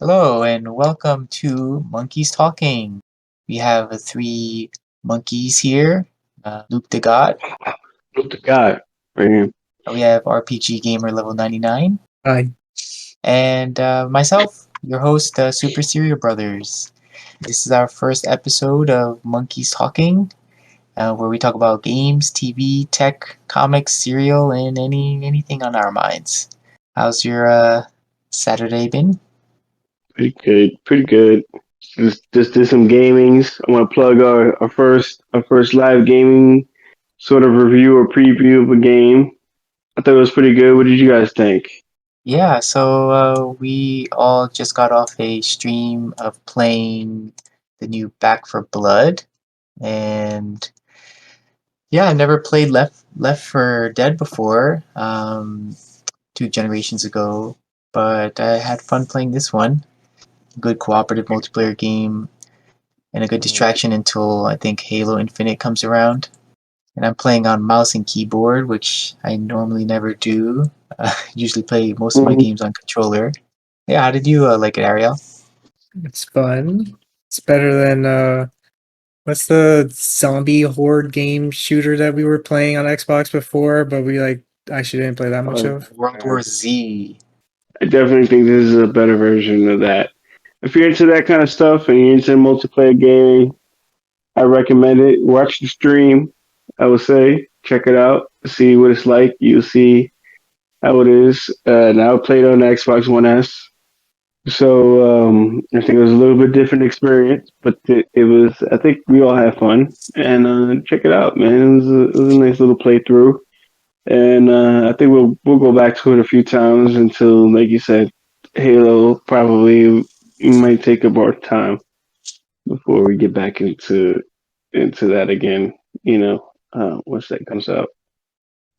Hello and welcome to Monkeys Talking. We have three monkeys here. Luke the God. Look to God, man. We have RPG Gamer level 99. Hi. And myself, your host, Super Serial Brothers. This is our first episode of Monkeys Talking, where we talk about games, TV, tech, comics, cereal, and anything on our minds. How's your Saturday been? Pretty good, pretty good. Just did some gamings. I want to plug our first live gaming sort of review or preview of a game. I thought it was pretty good. What did you guys think? Yeah, so we all just got off a stream of playing the new Back for Blood, and yeah, I never played Left for Dead before, 2 generations ago, but I had fun playing this one. Good cooperative multiplayer game and a good distraction until I think Halo Infinite comes around. And I'm playing on mouse and keyboard, which I normally never do. Usually play most of my Mhm. games on controller. Yeah, how did you like it, Ariel? It's fun. It's better than what's the zombie horde game shooter that we were playing on Xbox before, but we actually didn't play that much Oh, of. World War Z. I definitely think this is a better version of that. If you're into that kind of stuff and you're into multiplayer gaming, I recommend it. Watch the stream. I would say check it out, see what it's like. You'll see how it is. And I played on the Xbox One S. So I think it was a little bit different experience, but it was. I think we all had fun, and check it out, man. It was a nice little playthrough, and I think we'll go back to it a few times until, like you said, Halo probably might take up our time before we get back into that again. Once that comes out.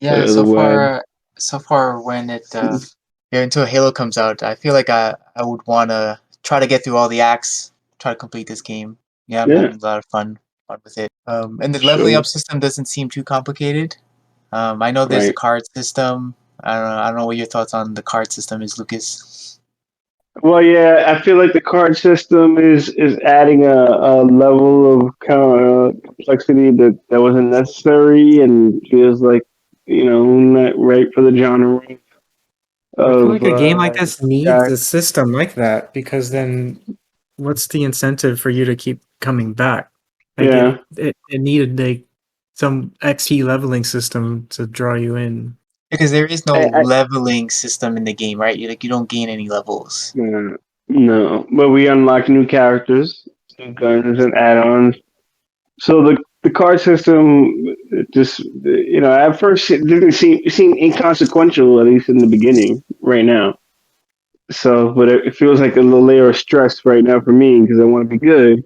But Yeah, otherwise, so far when it yeah, until Halo comes out, I feel like I would wanna try to get through all the acts, try to complete this game. Yeah, I'm yeah, having a lot of fun with it. And the leveling sure, up system doesn't seem too complicated. I know there's a right. card system. I don't know what your thoughts on the card system is, Lucas. Well, yeah, I feel like the card system is adding a level of kind of complexity that wasn't necessary and feels like not right for the genre I feel of like a game like this needs guy. a system like that because then what's the incentive for you to keep coming back? Like Yeah, it needed like some XP leveling system to draw you in. Because there is no I leveling system in the game, right? You don't gain any levels. no, but we unlock new characters, new guns and add-ons. So the card system just at first it didn't seem inconsequential, at least in the beginning. Right now. So, but it feels like a little layer of stress right now for me because I want to be good,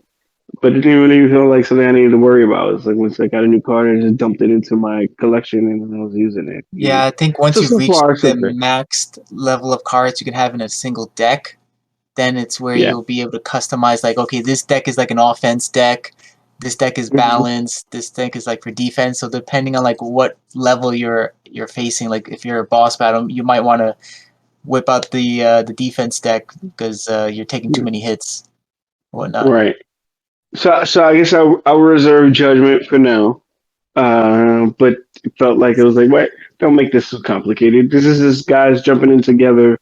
but it didn't really feel like something I needed to worry about. It's like once I got a new card, I just dumped it into my collection and I was using it. Yeah, I think once So you've so reached far, it's the okay. maxed level of cards you can have in a single deck, then it's where Yeah. you'll be able to customize like, okay, this deck is like an offense deck, this deck is Hmm. balanced, this deck is like for defense. So depending on like what level you're facing, like if you're a boss battle, you might want to whip out the defense deck because you're taking too many hits or whatnot. Right. So I guess I'll reserve judgment for now. But it felt like it was like, wait, don't make this so complicated. This is just guys jumping in together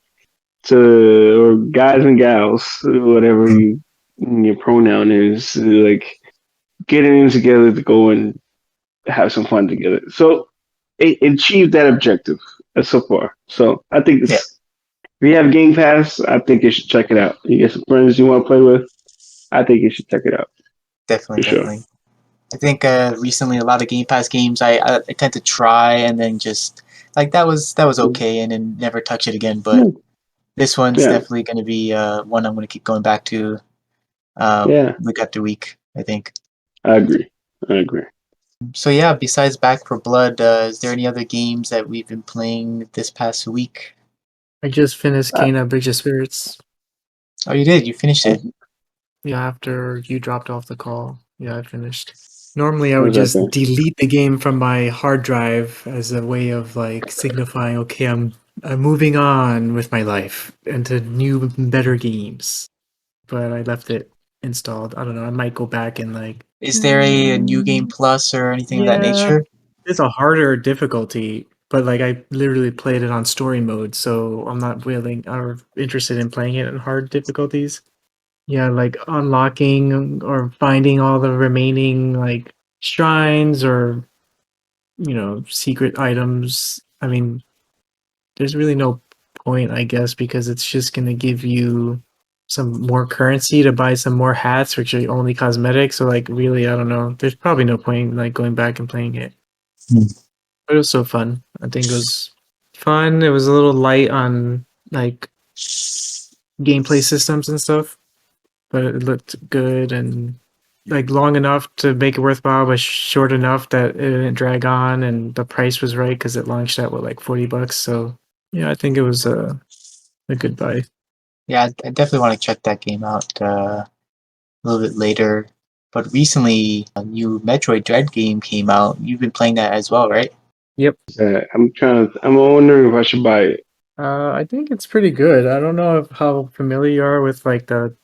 or guys and gals, whatever your pronoun is, like getting in together to go and have some fun together. So it achieved that objective so far. So I think Yeah, this. If you have Game Pass, I think you should check it out. You get some friends you want to play with, I think you should check it out definitely, for sure. definitely. I think recently a lot of Game Pass games I tend to try and then just like that was okay and then never touch it again. But this one's Yeah, definitely going to be one I'm going to keep going back to yeah, week after week, I think. I agree. I agree. So yeah, besides Back for Blood, is there any other games that we've been playing this past week? I just finished Uh, Kena Bridge of Spirits. Oh, you did. You finished it. Yeah, after you dropped off the call. Yeah, I finished. Normally, I would How's that just going? delete the game from my hard drive as a way of like signifying, okay, I'm I'm moving on with my life into new, better games. But I left it installed. I don't know. I might go back and like. Is there a new game plus or anything of that Yeah, nature? it's a harder difficulty, but like I literally played it on story mode, so I'm not willing or interested in playing it in hard difficulties. Yeah, like unlocking or finding all the remaining like shrines or secret items. I mean, there's really no point, I guess, because it's just gonna give you some more currency to buy some more hats, which are only cosmetic. So like, really, I don't know. There's probably no point in like going back and playing it. Hmm. But it was so fun. I think it was fun. It was a little light on like gameplay systems and stuff, but it looked good and like long enough to make it worthwhile, but short enough that it didn't drag on, and the price was right because it launched at what like $40. So yeah, I think it was a good buy. Yeah, I definitely want to check that game out a little bit later. But recently, a new Metroid Dread game came out. You've been playing that as well, right? Yep. I'm wondering if I should buy it. I think it's pretty good. I don't know how familiar you are with like the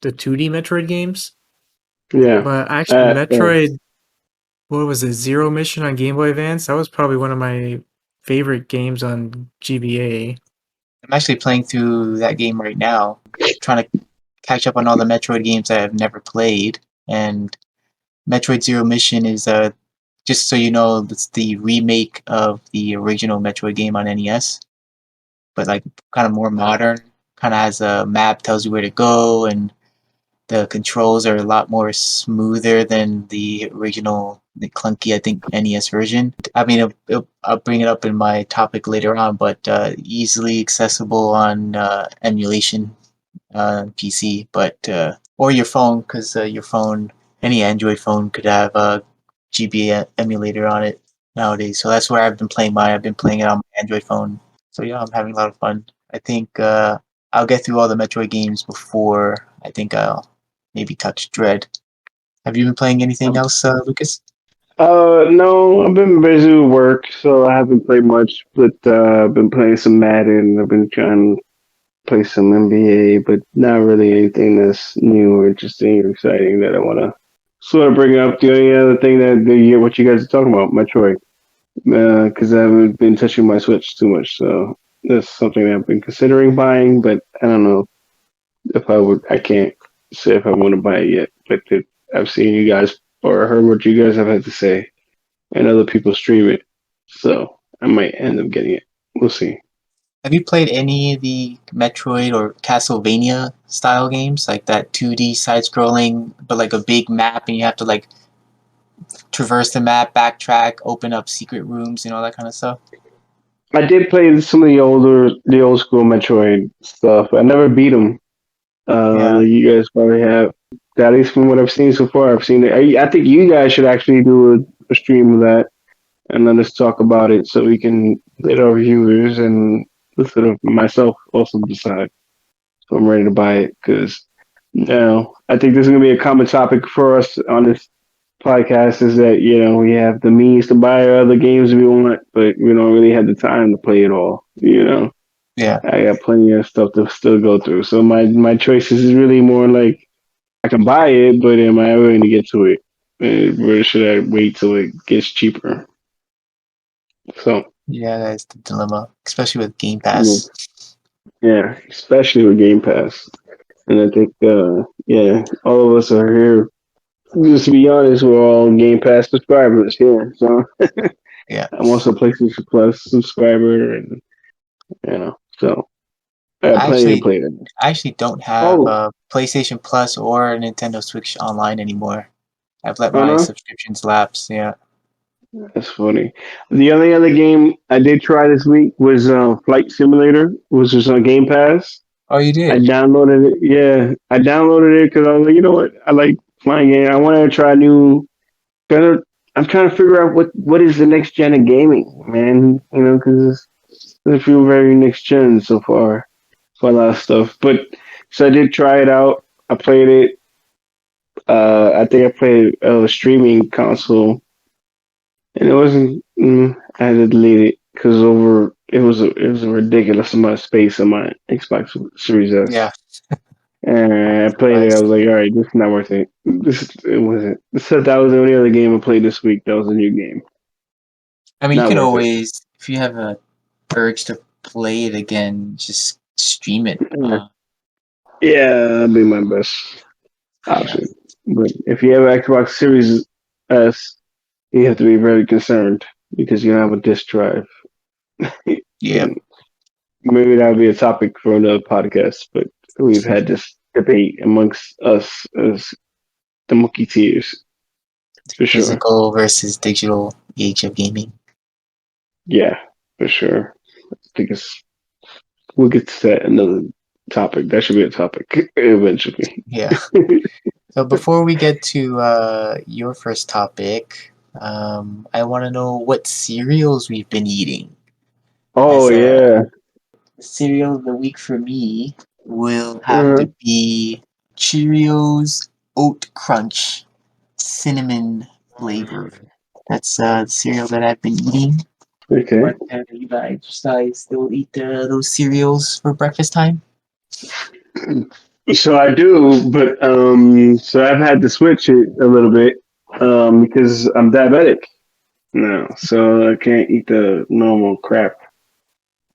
2D Metroid games, Yeah. but actually Yeah. Metroid, what was it, Zero Mission on Game Boy Advance? That was probably one of my favorite games on GBA. I'm actually playing through that game right now, trying to catch up on all the Metroid games that I've never played. And Metroid Zero Mission is just so you know, it's the remake of the original Metroid game on NES, but like kind of more modern. Kind of has a map, tells you where to go, and the controls are a lot more smoother than the original, the clunky, I think, NES version. I mean, I'll bring it up in my topic later on, but easily accessible on emulation PC, but or your phone, because your phone, any Android phone, could have a GBA emulator on it nowadays. So that's where I've been playing mine. I've been playing it on my Android phone. So yeah, I'm having a lot of fun. I think I'll get through all the Metroid games before I think I'll maybe touch Dread. Have you been playing anything else, Lucas? No, I've been busy with work, so I haven't played much. But I've been playing some Madden. I've been trying to play some NBA, but not really anything that's new or interesting or exciting that I want to sort of bring up. The only other thing what you guys are talking about, Metroid, because I haven't been touching my Switch too much, so that's something that I've been considering buying, but I don't know if I would. I can't say if I want to buy it yet, but I've seen you guys or heard what you guys have had to say, and other people stream it, so I might end up getting it. We'll see. Have you played any of the Metroid or Castlevania style games, like that 2D side scrolling, but like a big map and you have to like traverse the map, backtrack, open up secret rooms, and all that kind of stuff? I did play some of the old school Metroid stuff. I never beat them. Yeah, You guys probably have. At least from what I've seen so far, I've seen it. I think you guys should actually do a stream of that and let us talk about it so we can let our viewers and sort of myself also decide if I'm ready to buy it. Because I think this is going to be a common topic for us on this podcast is that, we have the means to buy other games we want, but we don't really have the time to play it all. yeah, I got plenty of stuff to still go through. So my choices is really more like I can buy it, but am I ever going to get to it? Where should I wait till it gets cheaper? So yeah. That's the dilemma, especially with Game yeah, Pass. yeah, especially with Game Pass, and I think yeah, all of us are here. Just to be honest, we're all Game Pass subscribers here. So Yeah, I'm also a PlayStation Plus subscriber, and so I have I plenty to actually, play there. I actually don't have Oh, PlayStation Plus or Nintendo Switch Online anymore. I've let oh my no, subscriptions lapse. Yeah. that's funny. The only other game I did try this week was Flight Simulator, which was on Game Pass. Oh, you I did? downloaded it. Yeah, I downloaded it because I was like, you know what? I like flying game. I want to try new. Kind of, I'm trying to figure out what is the next gen of gaming, man. Because it doesn't feel very next gen so far for a lot of stuff. But so I did try it out. I played it. I think I played a streaming console, and it wasn't. I had to delete it. because it was a ridiculous amount of space on my Xbox Series S. Yeah, And I played it. I surprised. was like, all right, this is not worth it. It wasn't. Except that was the only other game I played this week. That was a new game. I mean, you Not can worth it. always, if you have a urge to play it again, just stream it. Yeah, that'd be my best Yeah, option. But if you have an Xbox Series S, you have to be very concerned because you don't have a disk drive. yeah. And maybe that would be a topic for another podcast. But we've had this debate amongst us as the monkey tears for sure. Physical versus digital age of gaming. Yeah, for sure. I think it's we'll get to that another topic. That should be a topic eventually. Yeah. So before we get to your first topic, I want to know what cereals we've been eating. Oh As a yeah. cereal of the week for me will have Uh-huh. to be Cheerios Oat Crunch cinnamon flavor. That's the cereal that I've been eating. Okay. What you guys still eat those cereals for breakfast time? So I do, but so I've had to switch it a little bit because I'm diabetic now, so I can't eat the normal crap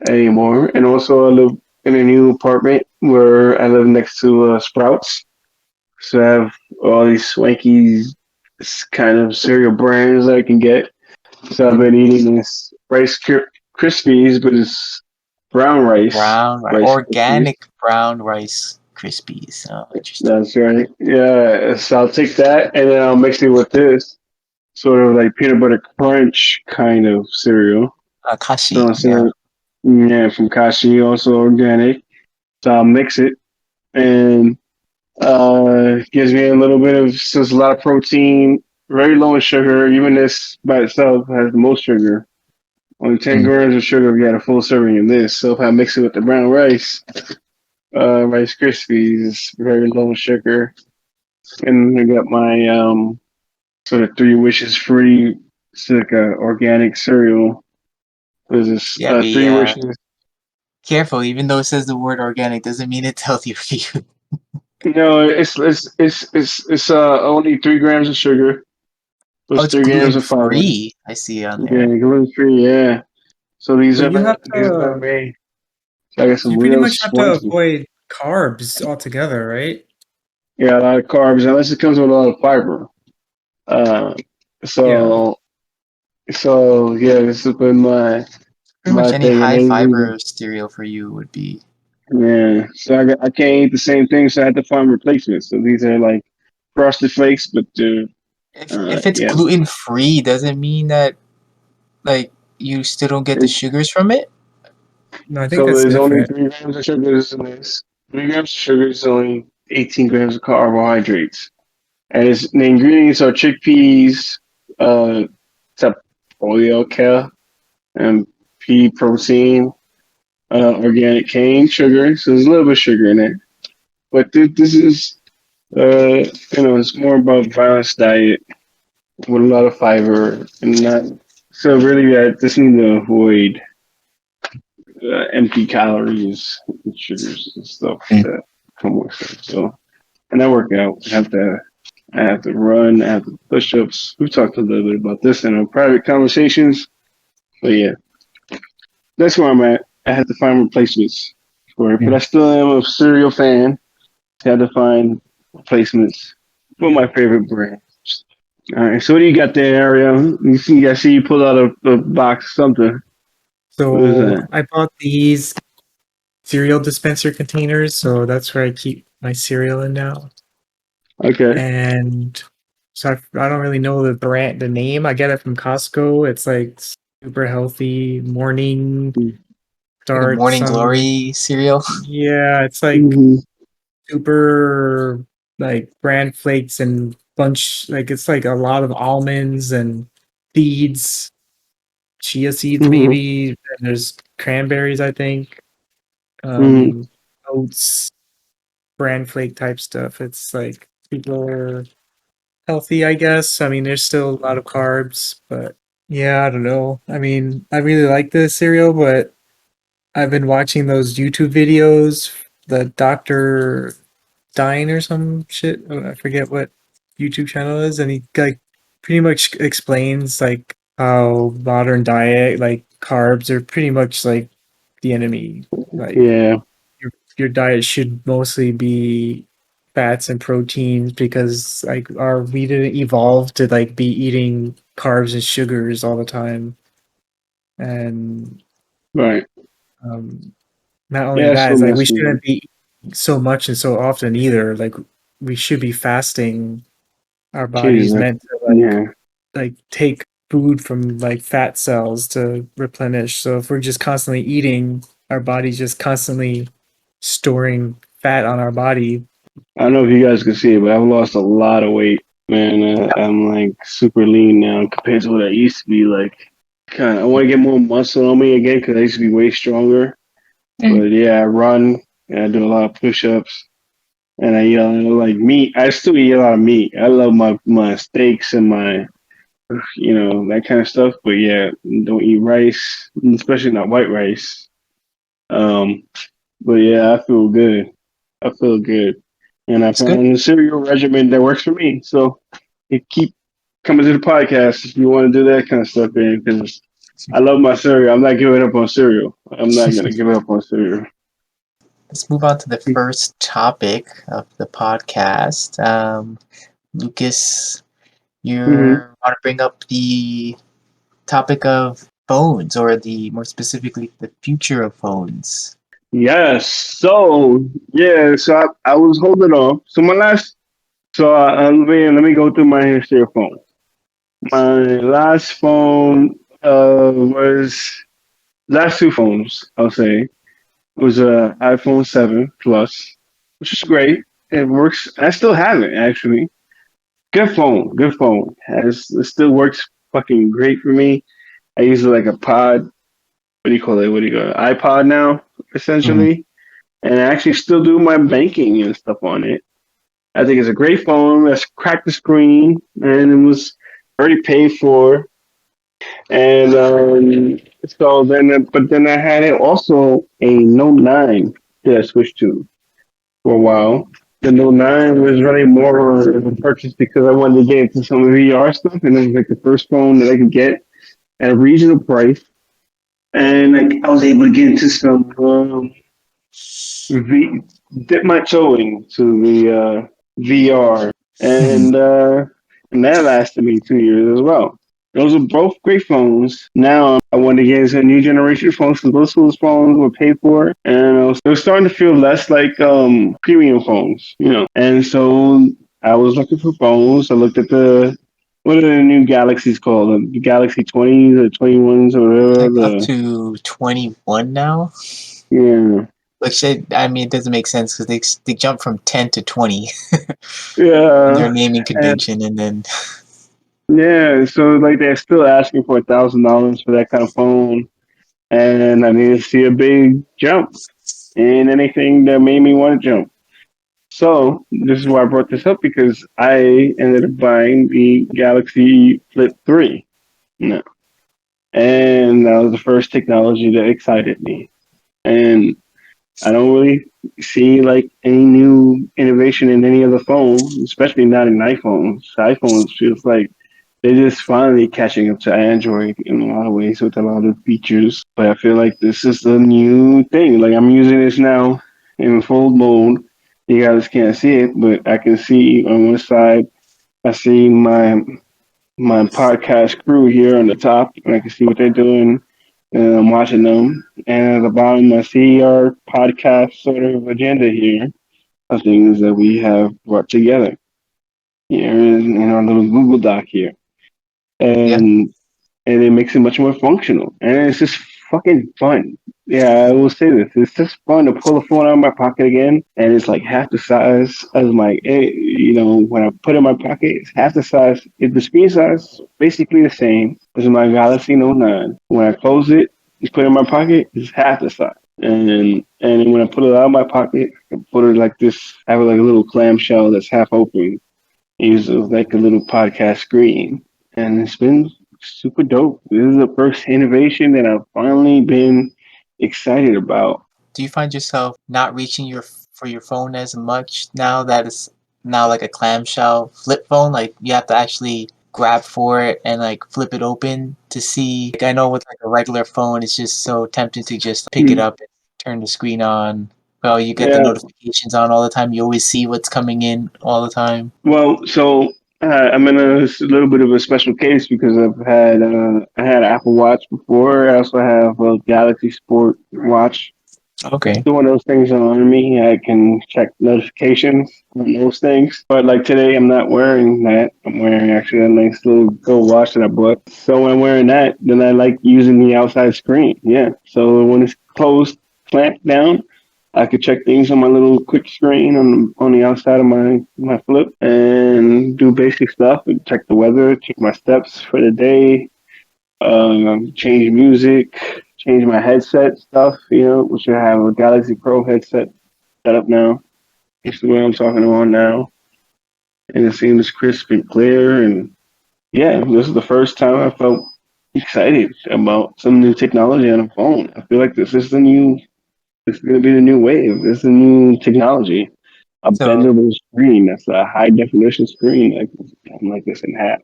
anymore. And also, I live in a new apartment where I live next to Sprouts, so I have all these swanky kind of cereal brands I can get. So I've been eating this Krispies, but it's brown rice Krispies. Organic brown rice Krispies. Oh, interesting. That's right. Yeah, so I'll take that and then I'll mix it with this sort of like peanut butter crunch kind of cereal. So Kashi, instead yeah. of yeah, from Kashi, also organic. So I'll mix it and gives me a little bit of so it's a lot of protein, very low in sugar. Even this by itself has the most sugar. Only 10 Mm. grams of sugar if you had a full serving of this. So if I mix it with the brown rice, Rice Krispies, it's very low in sugar. And I got my sort of three wishes free. It's like a organic cereal. There's this Yeah, be three wishes. careful. Even though it says the word organic, doesn't mean it's healthy for you. No, it's only 3 grams of sugar Oh, plus it's 3 grams gluten of fiber. free. I see on Yeah, there. gluten free. Yeah. So So you have these are to, made. So I got so some you pretty real much have to swanky. avoid carbs altogether, right? Yeah, a lot of carbs unless it comes with a lot of fiber. Uh, Yeah. so yeah, this has been Pretty much my any thing, and high then fiber cereal for you would be. yeah. So I can't eat the same thing, so I had to find replacements. So these are like frosted flakes, but they're If it's yeah. gluten free, doesn't mean that like you still don't get the It, sugars from it. No, I think so that's there's only different. 3 grams of sugar in this. 3 grams of sugar is only 18 grams of carbohydrates, and the ingredients are chickpeas, tapioca, and pea protein, organic cane sugar. So there's a little bit of sugar in it, but this is it's more about balanced diet with a lot of fiber and not. So really, I just need to avoid empty calories and sugars and stuff Mm. that come with it. So, and I work out. I have to run. I have to push ups. We've talked a little bit about this in our private conversations. But yeah, that's where I'm at. I had to find replacements for it, but I Mm. still am a cereal fan. I had to find replacements for my favorite brand. All right, so what do you got there, Ariel? I see you pulled out a box something. What is So that? I bought these cereal dispenser containers, so that's where I keep my cereal in now. Okay. And so I don't really know the brand, the name. I get it from Costco. It's like super healthy morning Like a start. morning Some glory cereal. yeah, it's like Mm-hmm. super like bran flakes and bunch like it's like a lot of almonds and seeds, chia seeds Mm-hmm. maybe, and there's cranberries, I think. Mm-hmm. Um Oats, bran flake type stuff. It's like super healthy, I guess. I mean, there's still a lot of carbs, but Yeah, I don't know. I mean, I really like this cereal, but I've been watching those YouTube videos, the Doctor Dine or some shit. I forget what YouTube channel is, and he like pretty much explains like how modern diet, like carbs, are pretty much like the enemy. Like Yeah, your diet should mostly be fats and proteins because like our we didn't evolve to like be eating carbs and sugars all the time. And right. um, not only Yeah, it's that, so it's like we messy. shouldn't be eating so much and so often either. Like we should be fasting. Our Jesus, body's meant to yeah. like take food from like fat cells to replenish. So if we're just constantly eating, our body's just constantly storing fat on our body. I don't know if you guys can see it, but I've lost a lot of weight, man. I'm like super lean now compared to what I used to be. Like, kind of, I want to get more muscle on me again because I used to be way stronger. Mm. But yeah, I run and I do a lot of push-ups, and I eat a lot of like meat. I still eat a lot of meat. I love my steaks and my that kind of stuff. But yeah, don't eat rice, especially not white rice. Um, but yeah, I feel good. I feel good, and I It's good. found a cereal regimen that works for me. So you keep coming to the podcast if you want to do that kind of stuff, man. Because I love my cereal. I'm not giving up on cereal. I'm not gonna give up on cereal. Let's move on to the first topic of the podcast. Lucas, you Hmm. want to bring up the topic of phones, or the more specifically, the future of phones. Yes. So yeah. So I was holding on. So my last. So let me go through my history of phone. My last phone was last two phones. I'll say was a iPhone 7 Plus, which is great. It works. I still have it actually. Good phone. Good phone. It still works fucking great for me. I use it like a pod. What do you call it? What do you call it? iPod now, Mm. essentially. And I actually still do my banking and stuff on it. I think it's a great phone. Let's crack the screen, and it was already paid for. And so then, but then I had it also a Note 9 that I switched to for a while. The Note 9 was really more of a purchase because I wanted to get into some VR stuff, and it was like the first phone that I could get at a reasonable price. And like, I was able to get into some V, dip my toe into the VR, and uh, and that lasted me 2 years as well. Those are both great phones. Now I want to get into a new generation of phones because most of those phones were paid for, and it was starting to feel less like premium phones. And so I was looking for phones. I looked at the what are the new Galaxies called? The Galaxy 20s or 21s or whatever. Like up to 21 now. Yeah, Which I mean, it doesn't make sense because they jump from 10 to 20 in their yeah. naming And convention, and then yeah, so like they're still asking for $1,000 for that kind of phone, and I didn't see a big jump in anything that made me want to jump. So this is why I brought this up because I ended up buying the Galaxy Flip 3. No. And that was the first technology that excited me. And I don't really see like any new innovation in any other phone, especially not in iPhones. iPhones feels like they're just finally catching up to Android in a lot of ways with a lot of features. But I feel like this is the new thing. Like I'm using this now in full mode. You guys can't see it, but I can see on one side. I see my podcast crew here on the top, and I can see what they're doing. And I'm watching them. And at the bottom, I see our podcast sort of agenda here of things that we have brought together here in our little Google Doc here. yeah, And it makes it much more functional. And it's just fucking fun. Yeah, I will say this. It's just fun to pull the phone out of my pocket again, and it's like half the size as when I put it in my pocket, it's half the size. If the screen size is basically the same as my Galaxy Note 9. When I close it, just put it in my pocket, it's half the size. And when I put it out of my pocket, I put it like this, I have like a little clamshell that's half open. Use it like a little podcast screen, and it's been super dope. This is the first innovation that I've finally been excited about. Do you find yourself not reaching for your phone as much now that it's now like a clamshell flip phone? Like you have to actually grab for it and like flip it open to see. Like I know with like a regular phone, it's just so tempting to just pick it Hmm. up and turn the screen on. Well, you get the Yeah. notifications on all the time. You always see what's coming in all the time. Well, so I'm in little bit of a special case because I had Apple Watch before. I also have a Galaxy Sport watch. Okay. Doing those things on me, I can check notifications on those things. But like today, I'm not wearing that. I'm wearing actually a nice little gold watch that I bought. So when I'm wearing that, then I like using the outside screen. Yeah. So when it's closed, clamped down, I could check things on my little quick screen on the outside of my flip and do basic stuff and check the weather, check my steps for the day, change music, change my headset stuff, which I have a Galaxy Pro headset set up now. This is what I'm talking about now. And it seems crisp and clear. And yeah, this is the first time I felt excited about some new technology on a phone. I feel like this is going to be the new wave. This is the new technology. A So bendable screen. That's a high definition screen. I'm like this in half.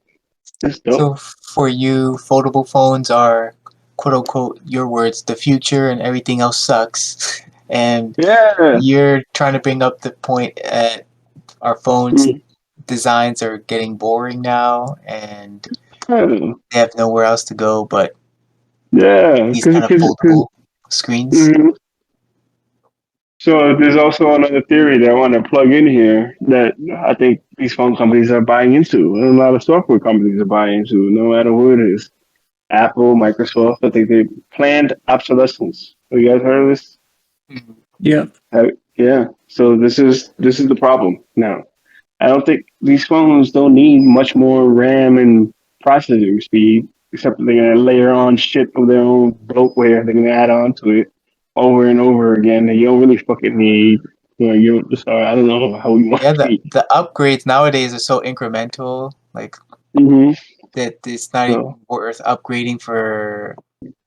That's dope. So for you, foldable phones are quote unquote your words, the future and everything else sucks. And Yeah. you're trying to bring up the point at our phones Mm. designs are getting boring now and Yeah. they have nowhere else to go but Yeah. these kind of foldable screens. Mhm. So there's also another theory that I want to plug in here that I think these phone companies are buying into, and a lot of software companies are buying into, no matter who it is. Apple, Microsoft, I think they planned obsolescence. Have you guys heard of this? Mhm. Yeah. Yeah. So this is the problem now. I don't think these phones don't need much more RAM and processing speed, except that they're gonna layer on shit of their own bloatware. They're gonna add on to it over and over again that you don't really fucking need. You don't, sorry, I don't know how you want Yeah, to. the upgrades nowadays are so incremental, like Mm-hmm. that it's not even So worth upgrading for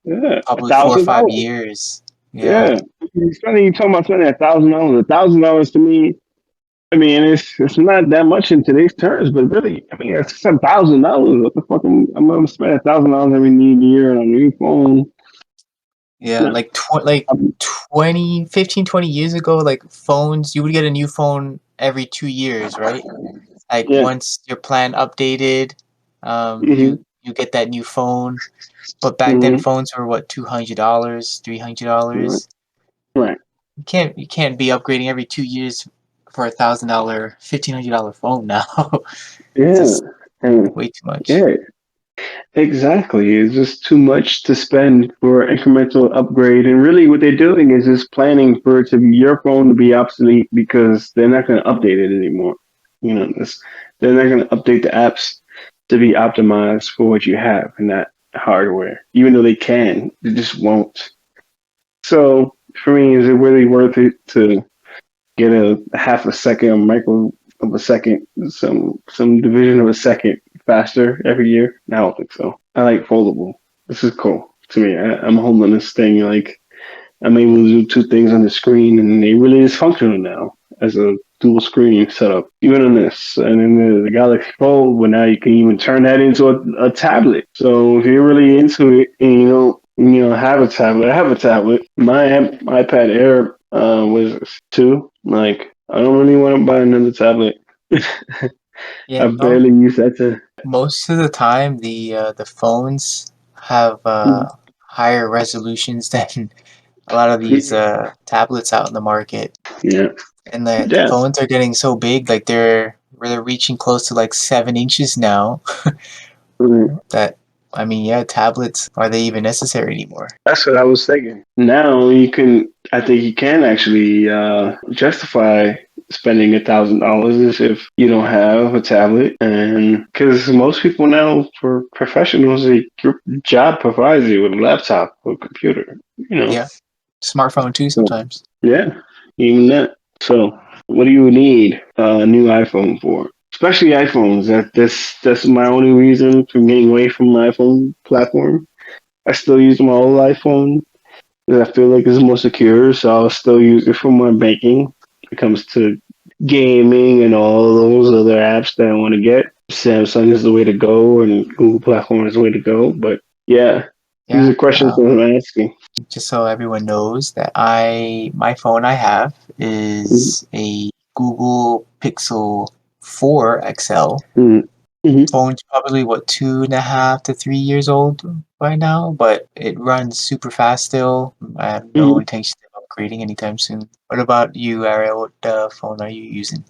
yeah, a probably four or thousand five dollars. years. Yeah. Yeah, you talking about spending $1,000. $1,000 to me. I mean, it's not that much in today's terms, but really, I mean, it's $1,000. What the fuck? I'm gonna spend $1,000 every year on a new phone. Yeah, No, like 20, 15, 20 years ago, like phones, you would get a new phone every 2 years, right? Like yeah. once your plan updated, Mhm. you get that new phone. But back then, Mhm. phones were what, $200, Right. $300. Right. You can't be upgrading every 2 years for $1,000, $1,500 phone now. It's Yeah. just And way too much. yeah. Exactly. It's just too much to spend for incremental upgrade. And really, what they're doing is just planning for it to be your phone to be obsolete because they're not going to update it anymore. They're not going to update the apps to be optimized for what you have in that hardware. Even though they can, they just won't. So for me, is it really worth it to get a half a second, a micro of a second, some division of a second faster every year? I don't think so. I like foldable. This is cool to me. I'm holding this thing like I'm able to do two things on the screen, and it really is functional now as a dual screen setup. Even on this, and in the Galaxy Fold, where now you can even turn that into a tablet. So if you're really into it, and you don't have a tablet, I have a tablet. My iPad Air was two. Like I don't really want to buy another tablet. Yeah, I no. barely use that to. Most of the time, the phones have higher resolutions than a lot of these tablets out in the market, Yeah, and the yeah. phones are getting so big, like they're reaching close to like 7 inches now. That I mean, yeah, tablets are they even necessary anymore? That's what I was thinking. Now I think you can actually justify spending $1,000 if you don't have a tablet, and because most people now, for professionals, your job provides you with a laptop or computer. Yeah, smartphone too So, sometimes. yeah, even that. So, what do you need a new iPhone for? especially iPhones. That's my only reason for getting away from my iPhone platform. I still use my old iPhone because I feel like it's more secure, so I'll still use it for my banking. When it comes to gaming and all those other apps that I want to get. Samsung is the way to go, and Google platform is the way to go. But yeah, these Yeah. are questions that I'm asking. Just so everyone knows that my phone I have is a Google Pixel 4 XL. Mm-hmm. Mm-hmm. Phone's probably what 2.5 to 3 years old right now, but it runs super fast still. I have no Mm-hmm. intention of upgrading anytime soon. What about you, Ariel? What phone are you using?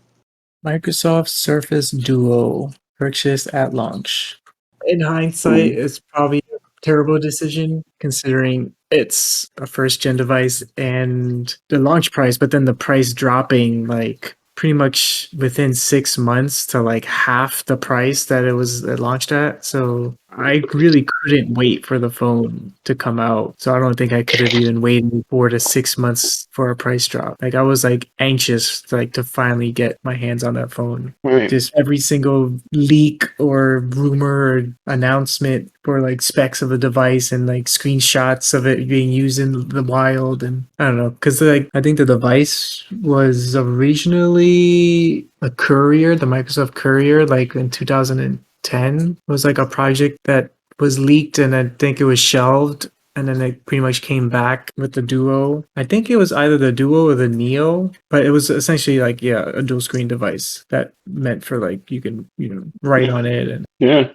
Microsoft Surface Duo purchased at launch. In hindsight, Mm-hmm. it's probably a terrible decision considering it's a first gen device and the launch price, but then the price dropping like pretty much within 6 months to like half the price that it launched at. So I really couldn't wait for the phone to come out. So I don't think I could have even waited 4 to 6 months for a price drop. Like I was like anxious like to finally get my hands on that phone. Right. Just every single leak or rumor or announcement for like specs of the device and like screenshots of it being used in the wild, and I don't know, because like I think the device was originally a courier, the Microsoft Courier, like in 2010. It was like a project that was leaked and I think it was shelved, and then it pretty much came back with the Duo. I think it was either the Duo or the Neo, but it was essentially like a dual screen device that meant for like you can write on it. And Yeah.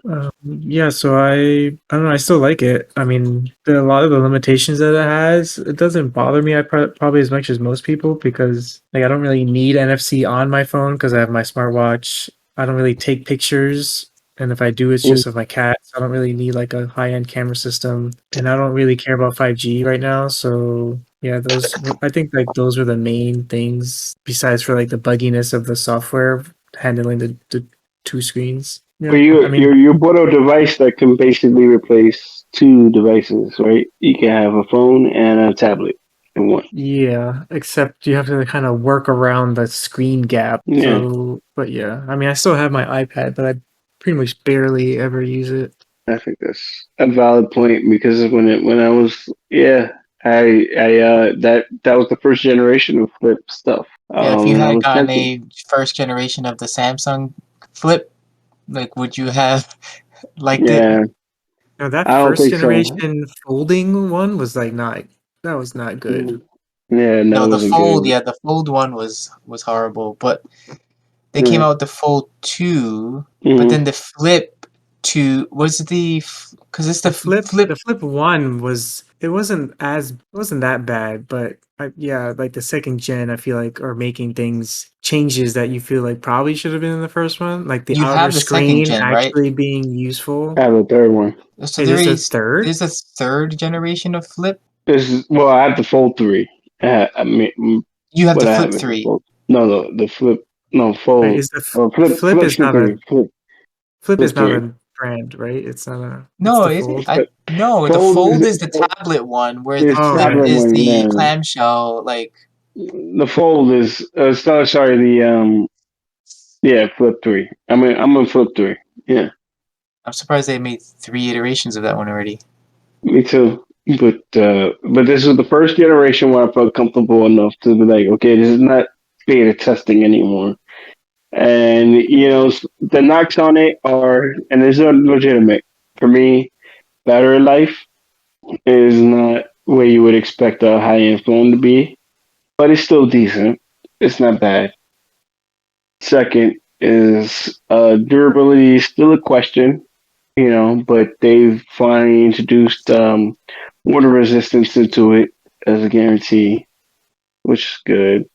yeah, so I don't know, I still like it. I mean, a lot of the limitations that it has, it doesn't bother me probably as much as most people, because like I don't really need NFC on my phone because I have my smartwatch. I don't really take pictures, and if I do, it's Mm. just of my cats. I don't really need like a high-end camera system, and I don't really care about 5G right now. So yeah, I think like those were the main things besides for like the bugginess of the software handling the two screens. Well, Yeah, I you mean, you bought a device that can basically replace two devices, right? You can have a phone and a tablet in one. yeah, except you have to kind of work around the screen gap. Yeah, So, but yeah, I mean, I still have my iPad, but I pretty much barely ever use it. I think that's a valid point because when I was I that was the first generation of flip stuff. Yeah, if you I had was gotten tempted. a first generation of the Samsung Flip, like would you have liked it? Yeah, Now that I don't first think so. generation folding one was like not that was not good. Mm. Yeah, that No, the wasn't Fold, good. yeah, the Fold one was horrible, but they came Yeah. out with the Fold 2, but Hmm. then the Flip 2 was because it's the The Flip. flip one was it wasn't that bad, but yeah, like the second gen, I feel like are making things changes that you feel like probably should have been in the first one, like the You outer have the second screen gen, right? actually being useful. I have a third one. So Is this a third? there's a third generation of Flip. This is well, I have the Fold 3. I mean, You have the what I Flip have is the 3. Fold. No, the Flip. No, Wait, Fold. is the Flip should be flip is Flip not 3. a brand, right? It's No, the is it? fold. No, the Fold Fold is is the tablet one, where the is Oh, Flip okay. tablet is one. the Yeah, clamshell. Like, the Fold is sorry the yeah Flip 3. I'm on Flip 3. Yeah, I'm surprised they made 3 iterations of that one already. me too. But this was the first generation where I felt comfortable enough to be like, okay, this is not beta testing anymore. And the knocks on it are, and it's not legitimate for me. Battery life is not where you would expect a high end phone to be, but it's still decent. It's not bad. Second is durability is still a question, but they've finally introduced water resistance into it as a guarantee, which is good.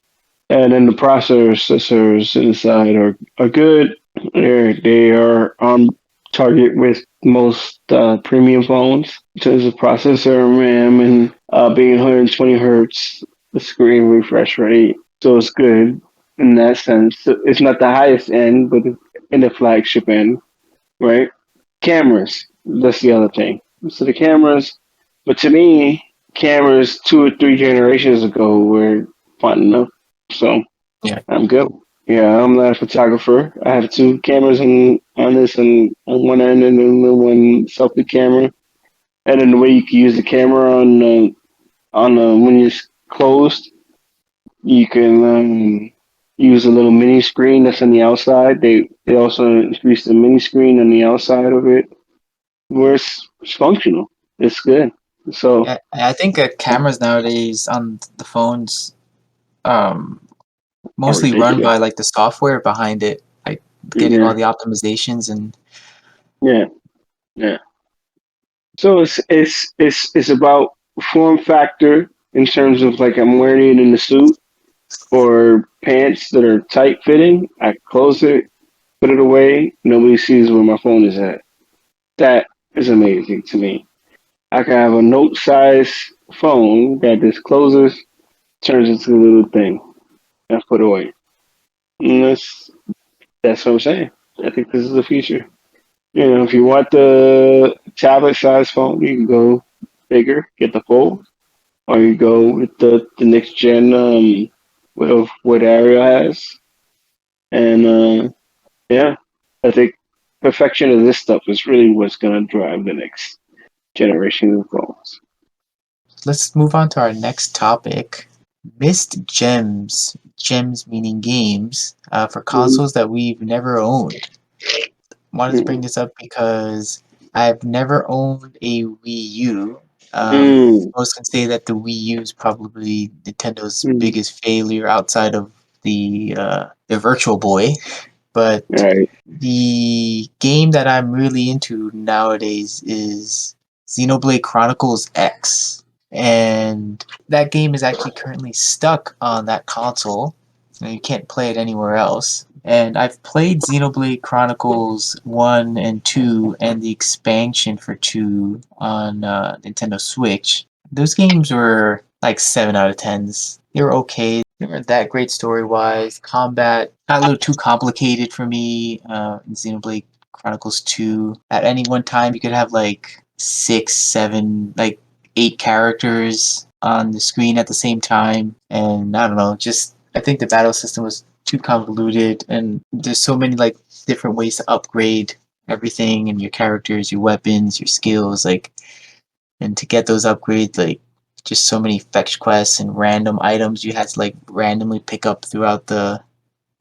And then the processors inside are good. They are on target with most premium phones in terms of processor, RAM, and being 120 hertz, the screen refresh rate. So it's good in that sense. So it's not the highest end, but it's in the flagship end, right? Cameras. That's the other thing. So the cameras, but to me, cameras 2 or 3 generations ago were fine enough. So Yeah. I'm good. Yeah, I'm not a photographer. I have two cameras on this and on one end and then the one selfie camera. And then the way you can use the camera on when you're closed, you can use a little mini screen that's on the outside. They also introduced a mini screen on the outside of it where it's functional. It's good. So Yeah, I think cameras nowadays on the phones um, are mostly run ridiculous. by like the software behind it, like getting all Yeah, the optimizations and yeah, yeah. So it's about form factor in terms of like I'm wearing it in the suit or pants that are tight fitting. I close it, put it away. Nobody sees where my phone is at. That is amazing to me. I can have a note size phone that just closes, turns into a little thing, and put away. And that's what I'm saying. I think this is the future. You know, if you want the tablet size phone, you can go bigger, get the fold, or you go with the next gen what Ariel has. And yeah, I think perfection of this stuff is really what's gonna drive the next generation of phones. let's move on to our next topic. Missed gems. Gems meaning games for Mm-hmm. consoles that we've never owned. Wanted to bring this up because I've never owned a Wii U. Mm, Most can say that the Wii U is probably Nintendo's mm, biggest failure outside of the Virtual Boy. But right. the game that I'm really into nowadays is Xenoblade Chronicles X. And that game is actually currently stuck on that console. And you can't play it anywhere else. And I've played Xenoblade Chronicles 1 and 2 and the expansion for 2 on Nintendo Switch. Those games were like 7 out of 10s. They were okay. They weren't that great story wise. Combat got a little too complicated for me in Xenoblade Chronicles 2. At any one time, you could have like 6, 7, like 8 characters on the screen at the same time. And I don't know, just I think the battle system was too convoluted and there's so many like different ways to upgrade everything and your characters, your weapons, your skills, like and to get those upgrades, like just so many fetch quests and random items you had to like randomly pick up throughout the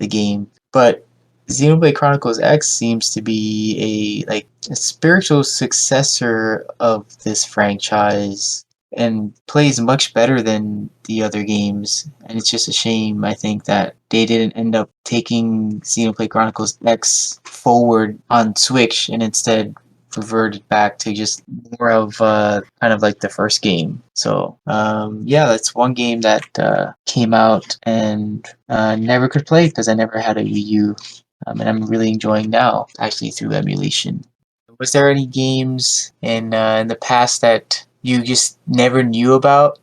game. But Xenoblade Chronicles X seems to be a spiritual successor of this franchise and plays much better than the other games. And it's just a shame, I think, that they didn't end up taking Xenoblade Chronicles X forward on Switch and instead reverted back to just more of kind of like the first game. So yeah, that's one game that came out and never could play because I never had a Wii U, and I'm really enjoying now actually through emulation. Was there any games in the past that you just never knew about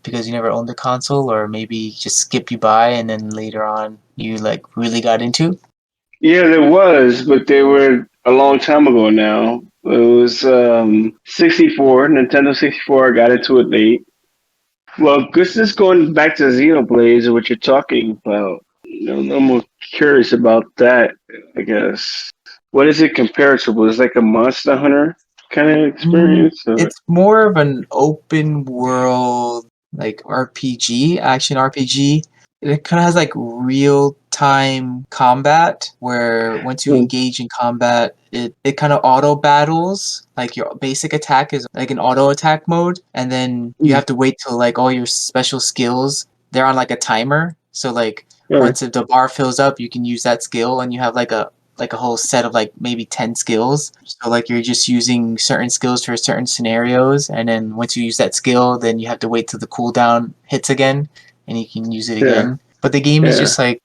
because you never owned the console, or maybe just skipped you by and then later on you like really got into? Yeah, there was, but they were a long time ago now. It was 64, Nintendo 64. I got into it late. Well, just going back to Xenoblade, what you're talking about, you know, I'm more curious about that, I guess. What is it comparable? Is it like a Monster Hunter kind of experience? Or? It's more of an open world, like RPG, action RPG. It kind of has like real time combat where once you Mm, engage in combat, it kind of auto battles. Like your basic attack is like an auto attack mode, and then you mm, have to wait till like all your special skills, they're on like a timer. So like yeah, once the bar fills up, you can use that skill, and you have like a whole set of like maybe 10 skills. So like you're just using certain skills for certain scenarios and then once you use that skill then you have to wait till the cooldown hits again and you can use it yeah, again. But the game is yeah. just like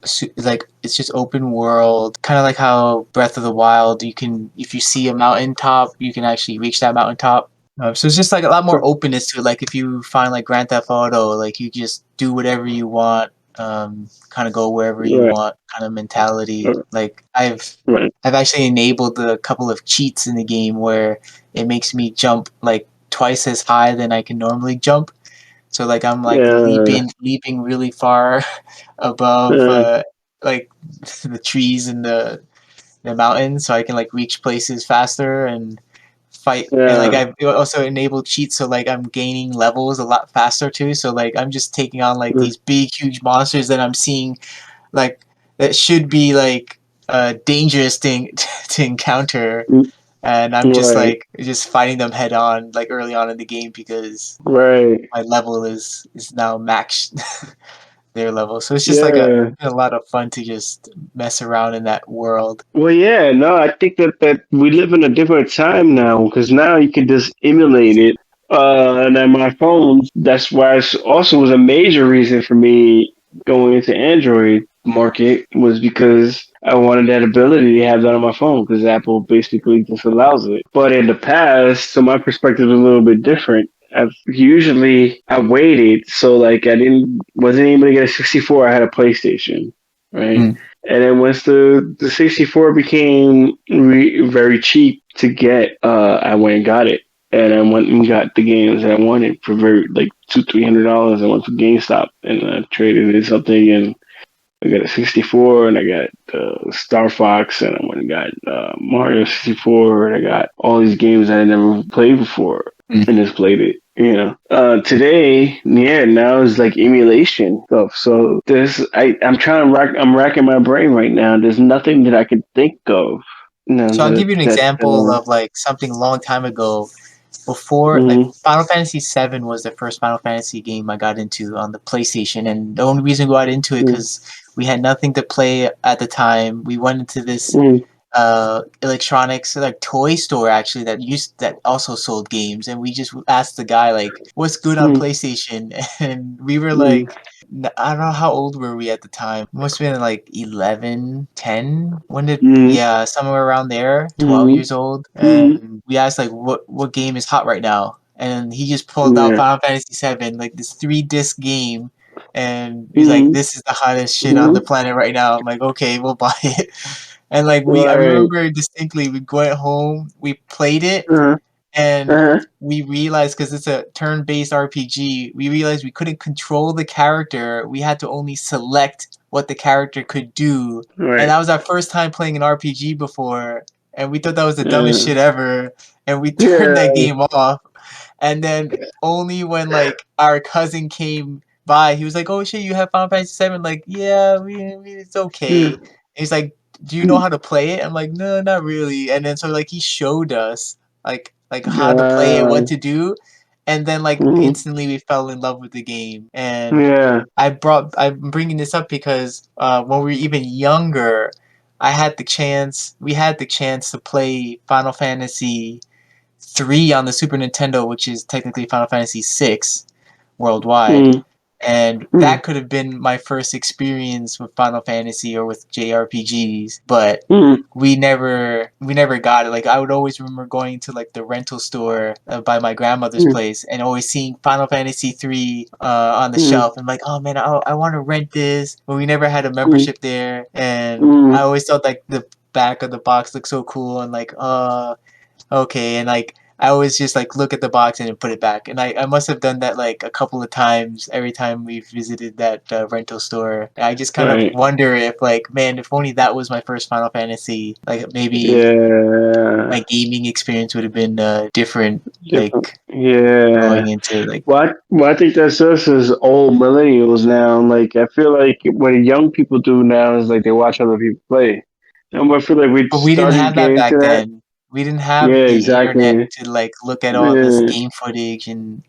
it's just open world, kind of like how Breath of the Wild. You can if you see a mountaintop, you can actually reach that mountaintop. So it's just like a lot more openness to it. Like if you find like Grand Theft Auto, like you just do whatever you want, kind of go wherever you Right, want, kind of mentality. right, Like right. I've actually enabled a couple of cheats in the game where it makes me jump like twice as high than I can normally jump. So like I'm like Yeah, leaping really far above uh, like the trees and the mountains, so I can like reach places faster and fight. And like Yeah. I've also enabled cheats, so like I'm gaining levels a lot faster too. So like I'm just taking on like Mm, these big, huge monsters that I'm seeing like that should be like a dangerous thing to encounter, mm, and I'm just right. like just fighting them head on like early on in the game because Right. my level is now maxed their level. So it's just like Yeah. a lot of fun to just mess around in that world. Well, yeah, no, I think that we live in a different time now because now you can just emulate it. And on my phones, that's why it also was a major reason for me going into Android market was because I wanted that ability to have that on my phone because Apple basically just allows it. But in the past, so my perspective is a little bit different. I waited, so like wasn't able to get a 64. I had a PlayStation, right? Mm. And then once the 64 became very cheap to get, I went and got it. And I went and got the games that I wanted for very like $200-300. I went to GameStop and I traded in something, and I got a 64, and I got Star Fox, and I went and got Mario 64, and I got all these games that I never played before, Mm. and just played it. Today, yeah, now it's like emulation stuff. So I'm racking my brain right now. There's nothing that I can think of. So I'll give you an That. example of like something a long time ago. Before like Mm-hmm, Final Fantasy VII was the first Final Fantasy game I got into on the PlayStation, and the only reason we got into it because we had nothing to play at the time. We went into this mm-hmm, electronics like toy store actually that also sold games, and we just asked the guy like what's good on mm-hmm, PlayStation and we were mm-hmm, like I don't know how old were we at the time. Must have been like 11, 10. When did mm-hmm, yeah, somewhere around there, 12 mm-hmm, years old. mm-hmm, And we asked like what game is hot right now, and he just pulled out yeah, Final Fantasy 7, like this 3 disc game, and he's like, mm-hmm, this is the hottest shit on the mm-hmm, planet right now. I'm like, okay, we'll buy it. And like I right, remember distinctly, we went home, we played it, uh-huh, and uh-huh, we realized because it's a turn-based RPG, we realized we couldn't control the character. We had to only select what the character could do, and right, that was our first time playing an RPG before, and we thought that was the dumbest uh, shit ever, and we turned that yeah, game off. And then only when like our cousin came by, he was like, "Oh shit, you have Final Fantasy 7?" Like, yeah, it's okay. mm, And he's like, "Do you know mm, how to play it?" I'm like, "No, not really." And then so like he showed us like how to play it, what uh, to do, and then like mhm, instantly we fell in love with the game. And yeah, I'm bringing this up because when we were even younger, we had the chance to play Final Fantasy 3 on the Super Nintendo, which is technically Final Fantasy 6 worldwide. mm, And mm, that could have been my first experience with Final Fantasy or with JRPGs, but mm, we never got it. Like I would always remember going to like the rental store by my grandmother's mm, place and always seeing Final Fantasy 3 on the mm, shelf and like, oh man, I want to rent this. But we never had a mm, membership there, and I mm, always thought like the back of the box looked so cool and like okay, and like I always just like look at the box and then put it back, and I must have done that like a couple of times every time we've visited that rental store. I just kind of right, wonder if like, man, if only that was my first Final Fantasy, like maybe my yeah, gaming experience would have been different. different, Like yeah. going into like, Well, I think that's us as old millennials now. Like, I feel like what young people do now is like they watch other people play. And I feel like we but we didn't started have that getting back into that. then. We didn't have Yeah, the internet exactly. to like look at all this Yeah. game footage and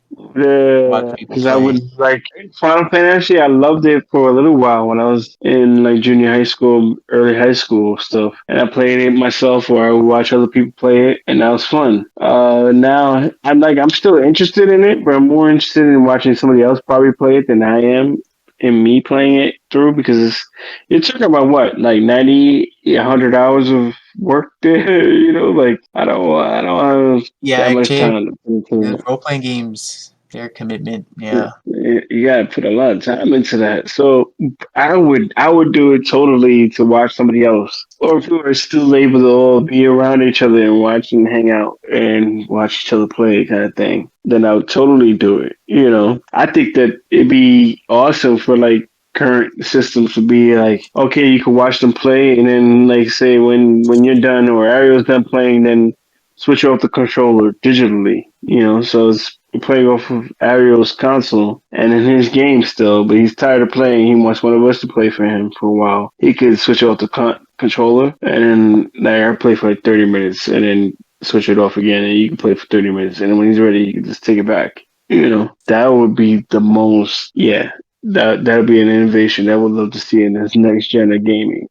watch Yeah, people because I play. would like Final Fantasy. I loved it for a little while when I was in like junior high school, early high school stuff, and I played it myself, or I would watch other people play it, and that was fun. Now I'm still interested in it, but I'm more interested in watching somebody else probably play it than I am in me playing it through because you're talking about what like 90, 100 hours of work there. Like I don't have that Yeah, much Jay, time to put into the it. role playing games, their commitment. Yeah. You gotta put a lot of time into that. So I would do it totally to watch somebody else, or if we were still able to all be around each other and watch and hang out and watch each other play, kind of thing. Then I would totally do it. I think that it'd be awesome for like current systems would be like, okay, you can watch them play, and then like say when you're done or Ariel's done playing, then switch off the controller digitally. So it's playing off of Ariel's console and in his game still, but he's tired of playing. He wants one of us to play for him for a while. He could switch off the controller, and then like, I play for like 30 minutes, and then switch it off again, and you can play for 30 minutes, and then when he's ready, you can just take it back. That would be the most, yeah, that would be an innovation that I would love to see in this next gen of gaming.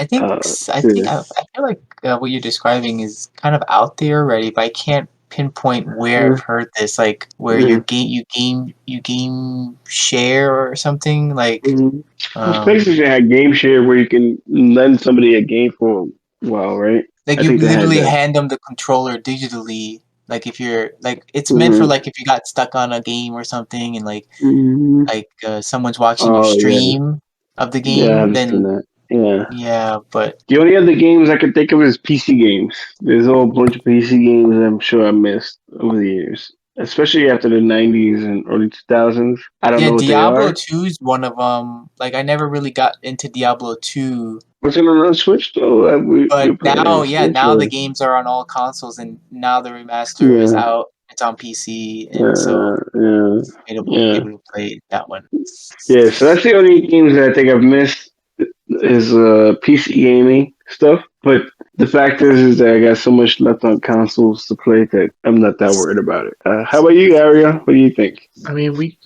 I feel like what you're describing is kind of out there already, but I can't pinpoint where I've heard this. Like where Yeah. you game share or something. Like Mm-hmm. Most um, places that had game share where you can lend somebody a game for a while, right? like I you think they had literally that. hand them the controller digitally. Like if you're like it's meant for Mm-hmm. like if you got stuck on a game or something and Mm-hmm. someone's watching your Oh yeah, stream of the yeah, game, I've seen then that. Yeah. yeah, but The only other games I could think of is PC games. There's a whole bunch of PC games that I'm sure I missed over the years, especially after the '90s and early 2000s. I don't yeah, know what they Diablo are. 2 is one of them. Like I never really got into Diablo 2. What's it on Switch though? We But play it on Switch now the or games are on all consoles, and now the remaster is yeah, out. It's on PC, and so yeah, yeah. able to play that one. Yeah, so that's the only games that I think I've missed is PC gaming stuff. But the fact is that I got so much left on consoles to play that I'm not that worried about it. How about you, Aria? What do you think? I mean, we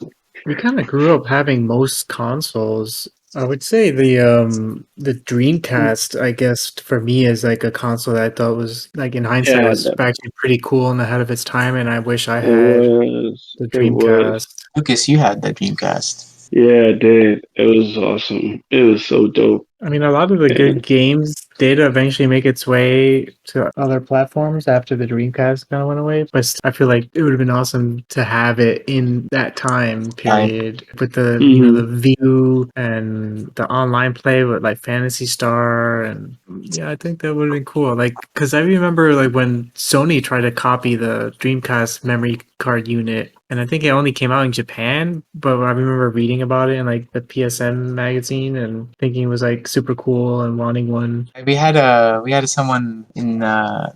kind of grew up having most consoles. I would say the Dreamcast, I guess for me is like a console that I thought was like in hindsight Yeah, was actually pretty cool and ahead of its time, and I wish I it had was. the It was. Dreamcast. Lucas, you had the Dreamcast. Yeah, it did. It was awesome. It was so dope. I mean, a lot of the And, good games did eventually make its way to other platforms after the Dreamcast kind of went away. But I feel like it would have been awesome to have it in that time Time. period with the hmm the view and the online play with like Fantasy Star and yeah, I think that would have been cool. Like, because I remember like when Sony tried to copy the Dreamcast memory card unit. And I think it only came out in Japan, but I remember reading about it in like the PSN magazine and thinking it was like super cool and wanting one. We had someone in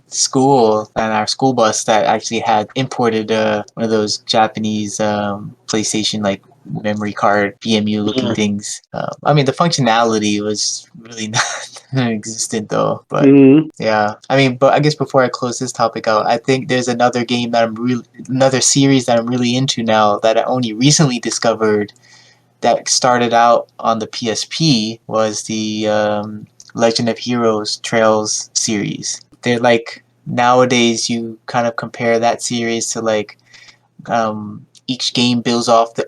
school on our school bus that actually had imported one of those Japanese PlayStation like memory card PMU looking Yeah. things. I mean, the functionality was really not non-existent though, but. hmm Yeah, I mean, but I guess before I close this topic out, I think there's another game that another series that I'm really into now that I only recently discovered that started out on the PSP was the Legend of Heroes Trails series. They're like nowadays you kind of compare that series to like each game builds off the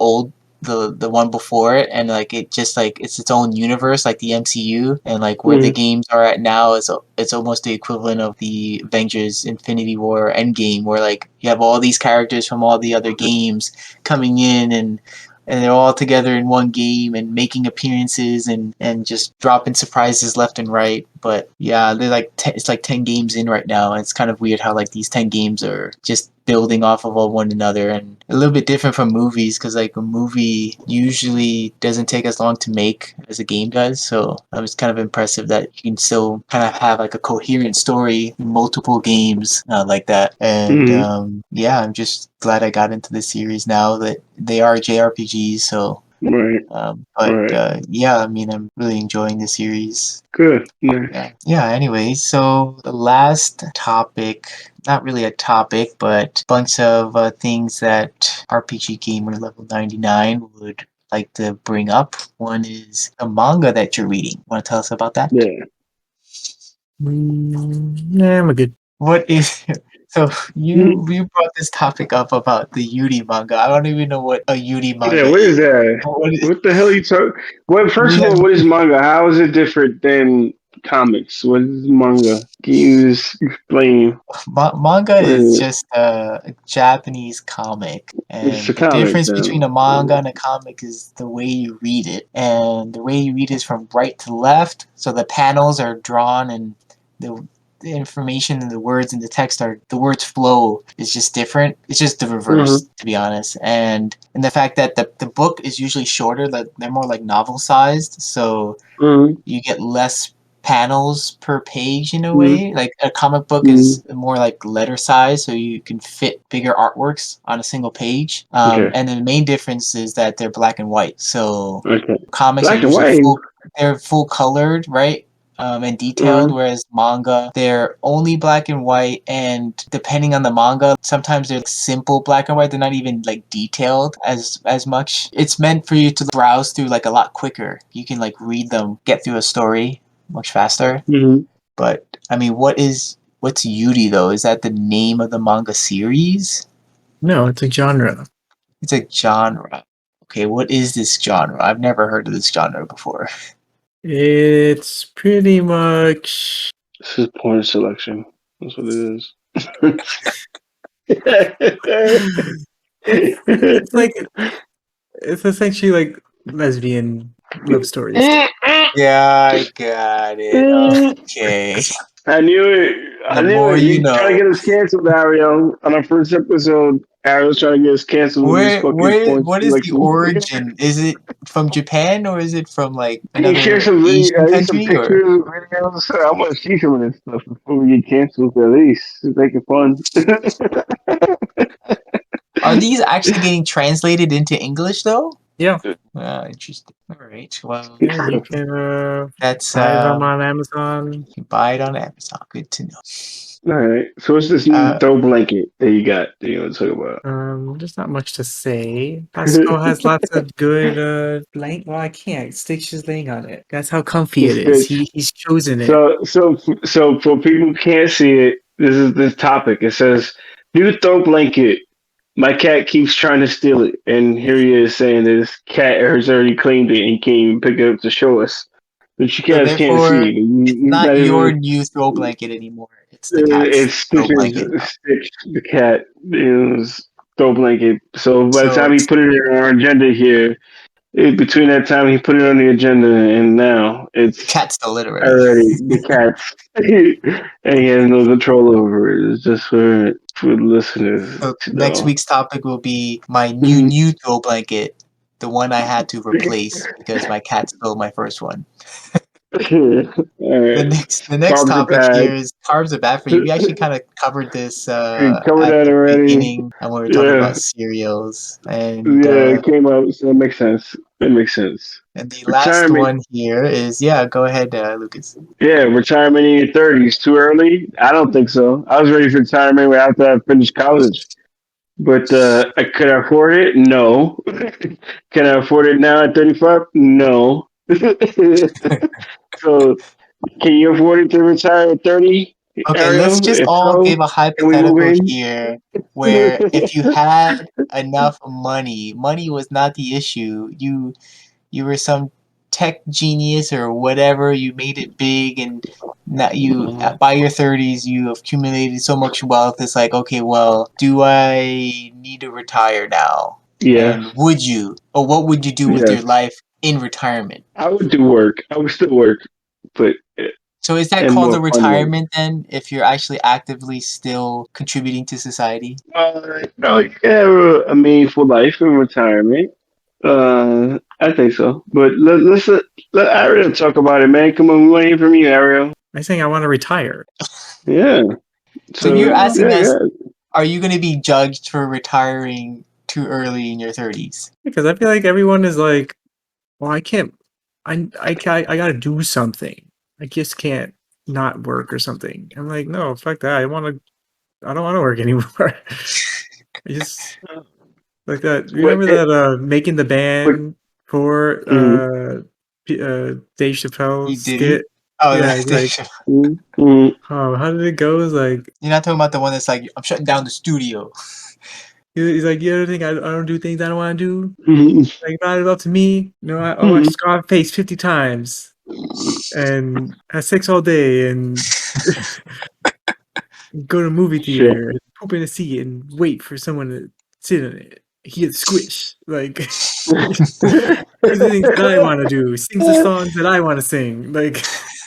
one before it, and like it just like it's its own universe like the MCU, and like where the hmm games are at now is it's almost the equivalent of the Avengers Infinity War Endgame, where like you have all these characters from all the other games coming in, and they're all together in one game and making appearances and just dropping surprises left and right. But yeah, they're like it's like 10 games in right now, and it's kind of weird how like these 10 games are just building off of one another, and a little bit different from movies because like a movie usually doesn't take as long to make as a game does. So I was kind of impressive that you can still kind of have like a coherent story in multiple games like that. And hmm yeah, I'm just glad I got into this series now that they are JRPGs. So Right. but Right. yeah, I mean, I'm really enjoying the series. Good. Nice. Yeah. Yeah. Anyway, so the last topic, not really a topic, but a bunch of things that RPG Gamer Level 99 would like to bring up. One is a manga that you're reading. Want to tell us about that? Yeah. Yeah, I'm a good. What is so Mhm. you brought this topic up about the Yuri manga. I don't even know what a Yuri Yeah, manga what is is. that? What is, What the hell you talk? Well, first we of have all, what is manga? How is it different than comics? What is manga? Can you just explain? Manga What is is it? just a Japanese comic, It's and a the comic difference between then. a manga and a comic is the way you read it. And the way you read is from right to left, so the panels are drawn and the the information and the words and the text are the words flow is just different. It's just the reverse, Mm-hmm. to be honest. And the fact that the book is usually shorter, that they're more like novel sized, so Mm-hmm. you get less panels per page in a Mm-hmm. way. Like a comic book Mm-hmm. is more like letter size, so you can fit bigger artworks on a single page. Okay. And the main difference is that they're black and white. So Okay. comics are Black and usually white. they're full colored, right? And detailed, Mm-hmm. whereas manga, they're only black and white, and depending on the manga, sometimes they're like simple black and white. They're not even like detailed as much. It's meant for you to browse through like a lot quicker. You can like read them, get through a story much faster. Mm-hmm. But I mean, what's Yuri though? Is that the name of the manga series? No, it's a genre. It's a genre. Okay, what is this genre? I've never heard of this genre before. It's pretty much. This is porn selection. That's what it is. It's like it's essentially like lesbian love stories. Yeah, I got it. Okay. I knew it. I The knew more it. you You trying to know. get us canceled, Ariel. On our first episode, Ariel's trying to get us canceled with his fucking porn What is the selection. origin? Is it from Japan or is it from like Can you share another some video, Asian at least some country or pictures, videos? I want to see some of this stuff before we get canceled. At least make it fun. are these actually getting translated into English though? Yeah, Interesting. All right. Well, yeah, you can that's buy them on Amazon. you can buy it on Amazon. Good to know. All right. So what's this new Uh, throw blanket that you got that you want to talk about? There's not much to say. Costco has lots of good blank. Well, I can't. Stitch is laying on it. That's how comfy It's it is. Stitch. He's chosen it. So for people who can't see it, this is this topic. It says new throw blanket. My cat keeps trying to steal it, and here he is saying that his cat has already claimed it and he can't even pick it up to show us. But you so guys can't see therefore, it. it's He's not not your even. new throw blanket anymore. It's the cat's It's throw Stitch's blanket now. Stitch the cat. It was throw blanket. So by the So time he put it in our agenda here, between that time he put it on the agenda and now the it's cat's still already. already the cats, and he has no control over it. It's just for the listeners So to next know. week's topic will be my Mhm. new throw blanket, the one I had to replace because my cat stole my first one. All right, The next carbs are topic bad. here is carbs are bad for you. We actually kind of covered this We covered at that the already. beginning, and we were talking Yeah, about cereals, yeah, it came out, so it makes sense. It makes sense. and the last Retirement. one here is yeah. Go ahead, Lucas. Yeah, retirement in your 30s. Too early? I don't think so. I was ready for retirement after I finished college. But could I afford it? No. Can I afford it now at 35? No. So, can you afford it to retire at 30, Okay, let's Ariel? just If all so, give a can we move hypothetical in? here where if you had enough money, money was not the issue. You were some tech genius or whatever. You made it big, and now you by your 30s you have accumulated so much wealth. It's like, okay, well, do I need to retire now? Yes. And would you, or what would you do with your Yes. life in retirement? I would do work. I would still work, but So is that and called more a fun work. retirement then? If you're actually actively still contributing to society? No, you can have a meaningful life in retirement. I think so. But let Ariel talk about it, man. Come on, we want to hear from you, Ariel. I'm saying I want to retire Yeah. So So you're asking yeah, us, yeah. are you going to be judged for retiring too early in your 30s? because I feel like everyone is like, well, I can't. I gotta do something. I just can't not work or something. I'm like, no, fuck that. I don't want to work anymore. I just like that. But Remember that making the but band for mm, Dave Chappelle You did he? skit? Oh, Yeah, he's like, mm. oh, how did it go? It's like you're not talking about the one that's like, I'm shutting down the studio. he's like, you ever think I don't do things I don't want to do? Mm, Like, not up to me. No, I watch mm. Scarface 50 times and have sex all day and go to a movie Shit. theater and poop in a seat and wait for someone to sit in it. Hear the squish. Like, do the things that I want to do. Sings the songs that I want to sing. Like,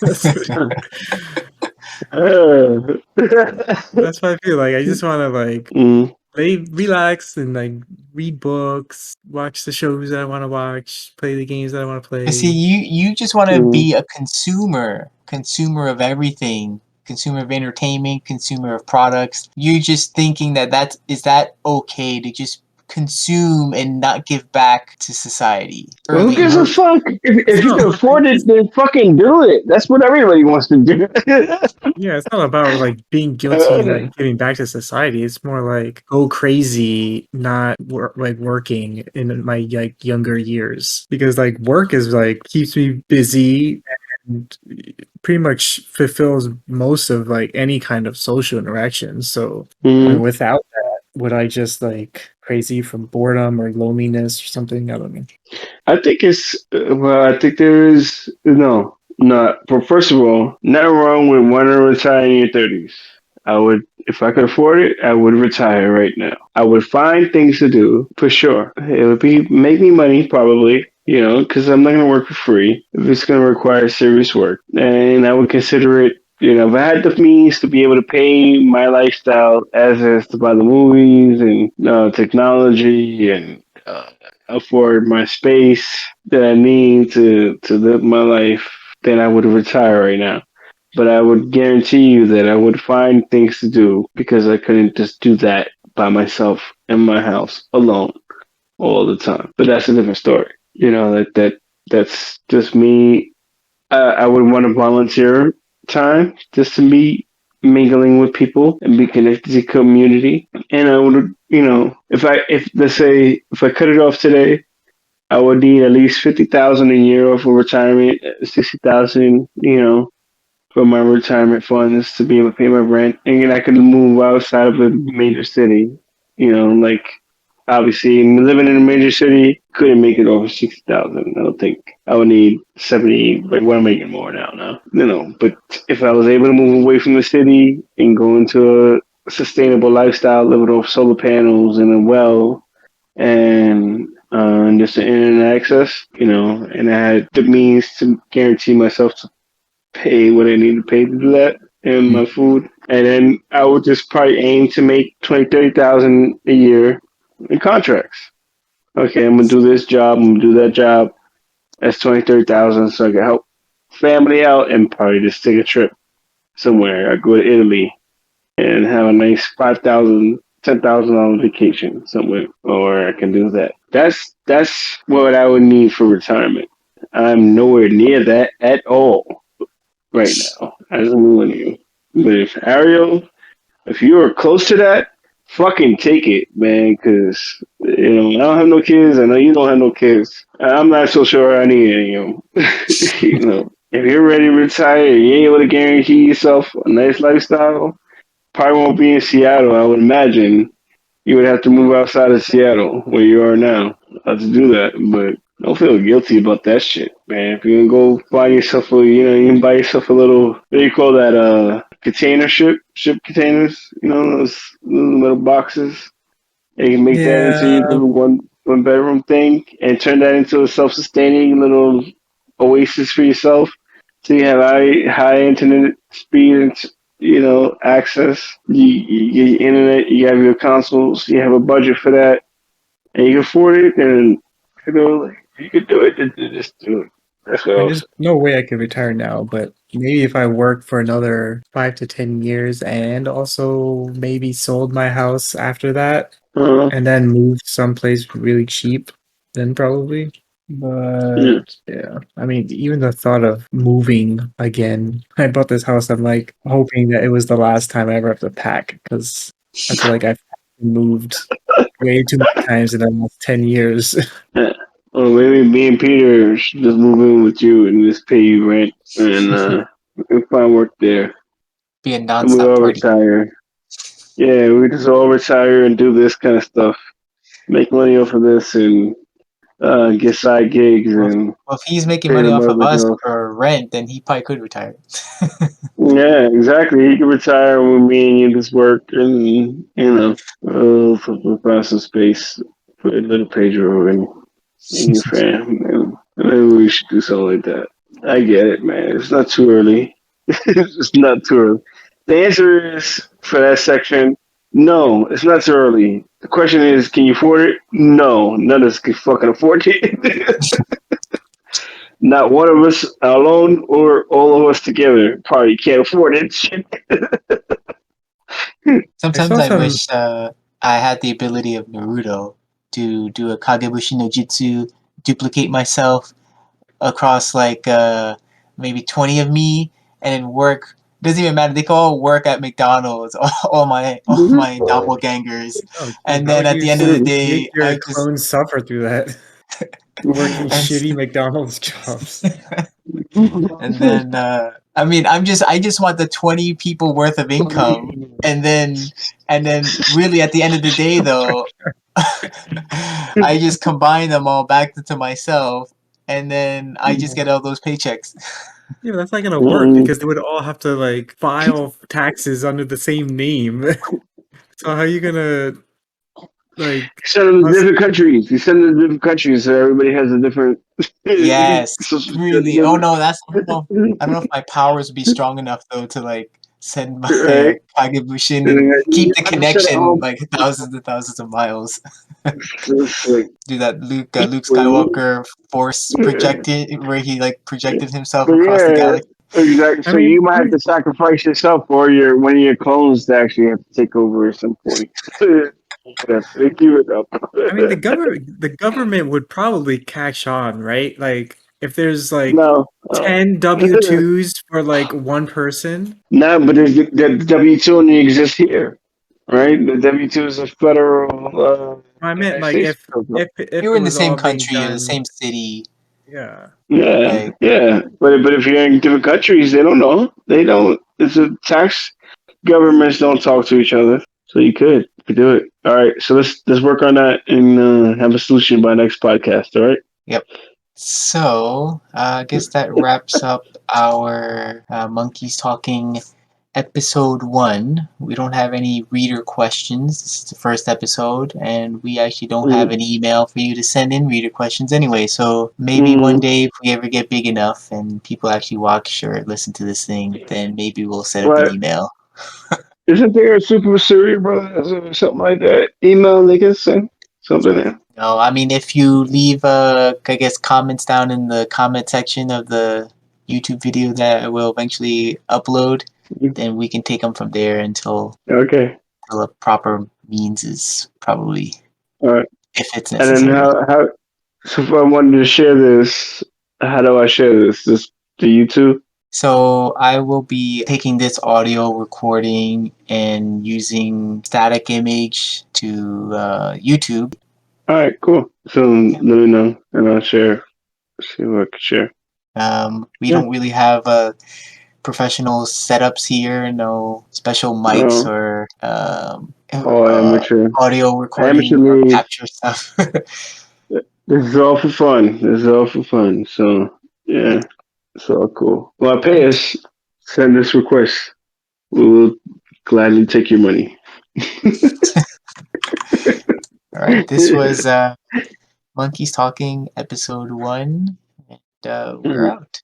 that's what, That's what I feel like. I just want to like Mm, relax and like read books, watch the shows that I want to watch, play the games that I want to You see, play. you just want to mm. be a consumer of everything, consumer of entertainment, consumer of products. You're just thinking that is that okay to just consume and not give back to society Well, who early gives a early. fuck? If It's you not can afford it, then fucking do it. That's what everybody wants to do. Yeah, it's not about like being guilty and not giving back to society. It's more like go crazy, not like working in my like younger years because like work is like keeps me busy and pretty much fulfills most of like any kind of social interaction. So I mean, Mhm. without that, would I just like crazy from boredom or loneliness or something? I don't know. I think it's well. I think there is no, not. But first of all, nothing wrong with wanting to retire in your 30s. I would, if I could afford it, I would retire right now. I would find things to do for sure. It would be make me money probably. You know, because I'm not going to work for free if it's going to require serious work, and I would consider it. You know, if I had the means to be able to pay my lifestyle as is to buy the movies and technology and afford my space that I need to live my life, then I would retire right now. But I would guarantee you that I would find things to do because I couldn't just do that by myself in my house alone all the time. But that's a different story. You know that's just me. I would want to volunteer time just to be mingling with people and be connected to community. And I would, if let's say if I cut it off today, I would need at least 50,000 a year for retirement, 60,000, for my retirement funds to be able to pay my rent, and then I could move outside of a major city. Like obviously living in a major city couldn't make it over 60,000. I don't think I would need 70. Like what I'm making more now. But if I was able to move away from the city and go into a sustainable lifestyle, living off solar panels and a well and just the internet access, and I had the means to guarantee myself to pay what I need to pay to do that and my food. And then I would just probably aim to make 20, 30,000 a year in contracts. Okay, I'm gonna do this job, I'm gonna do that job. That's 20, 30,000 so I can help family out and probably just take a trip somewhere. I go to Italy and have a nice 5,000, $10,000 vacation somewhere, or I can do that. That's what I would need for retirement. I'm nowhere near that at all right now as a millennial. But if Ariel, if you are close to that, fucking take it, man. Because I don't have no kids. I know you don't have no kids. I'm not so sure I need any of them. If you're ready to retire, you ain't able to guarantee yourself a nice lifestyle. Probably won't be in Seattle. I would imagine you would have to move outside of Seattle, where you are now, to do that. But don't feel guilty about that shit, man. If you can go buy yourself you can buy yourself a little, what do you call that, container ship containers, those little boxes. And you can make that into Yeah, your little one bedroom thing and turn that into a self-sustaining little oasis for yourself. So you have high internet speed and access. You get internet. You have your consoles. You have a budget for that, and you can afford it. And like, you could do it. Just do it. That's what I and was there's no way I could retire now, but maybe if I worked for another 5 to 10 years and also maybe sold my house after that saying. and then moved someplace really cheap, then probably. But Yeah. yeah, I mean, even the thought of moving again, I bought this house. I'm like hoping that it was the last time I ever have to pack because I feel like I've moved way too many times in the last 10 years. Yeah. Or maybe me and Peter should just move in with you and just pay you rent, and we can find work there, Be a and we nonstop all party. retire. Yeah, we just all retire and do this kind of stuff. Make money off of this and get side gigs Well, and well, if he's making pay the money off of us mortgage off. for rent, then he probably could retire. Yeah, exactly. You can retire when me and you just work and, find some space, put a little pager in your fam. And maybe we should do something like that. I get it, man. It's not too early. It's not too early. The answer is for that section. No, it's not too early. The question is, can you afford it? No, none of us can fucking afford it. Not one of us alone or all of us together probably can't afford it. I Sometimes saw I some. wish I had the ability of Naruto to do a Kagebushi no Jutsu, duplicate myself across like maybe 20 of me, and then work. Doesn't even matter. They can all work at McDonald's. All my doppelgangers, Oh, dude, and why then would at you the end of the make day, your I just clones suffer through that? Working and shitty McDonald's jobs. and then I mean I just want the 20 people worth of income, and then really at the end of the day though, I just combine them all back to myself, and then I just get all those paychecks. Yeah, but that's not gonna work because they would all have to like file taxes under the same name. So how are you gonna like Send them to us? different countries. You send them to different countries so everybody has a different Yes, social security really. Oh number. no, that's I don't know if my powers would be strong enough though to like send my Right? Kagebushin And and then keep you the have to send it connection home. like thousands and thousands of miles. It's like, Do that Luke well, Skywalker force projected where he like projected himself but across the yeah, galaxy. exactly. I So mean, you might I have mean, to sacrifice yourself or one of your clones to actually have to take over at some point. That's they give it up. I mean, the government would probably catch on, right? Like if there's like No, 10 W-2s for like one person. no, but there's the W two only exists here, right? The W two is a federal I meant United like States. if You're it in the was same all being country, the done, same city, yeah. Yeah, like yeah, but if you're in different countries, they don't know. They don't. It's a tax. Governments don't talk to each other, so you could do it. All right, so let's work on that and have a solution by next podcast. All right. yep. So I guess that wraps up our Monkeys Talking episode 1. We don't have any reader questions. This is the first episode, and we actually don't have Mm, an email for you to send in reader questions anyway. So maybe one mm, day, if we ever get big enough and people actually watch or listen to this thing, then maybe we'll set up an what? email. Isn't there a Super Serious Brothers or something like that? Email they can send something in. No, I mean, if you leave, I guess, comments down in the comment section of the YouTube video that I will eventually upload, then we can take them from there Okay. until a proper means is probably, All right. if it's And then necessary. how? So if I wanted to share this, how do I share this? This to YouTube? So I will be taking this audio recording and using static image to YouTube. All right, cool. So let me know, and I'll share. See what I can share. We Yeah. don't really have professional setups here, no special mics No. or Oh, amateur. audio recording or Amateurly. capture stuff. This is all for fun. This is all for fun. So yeah, it's all cool. Well, All pay right. us. Send us requests. We will gladly take your money. All right. This was Monkeys Talking episode 1. And we're out.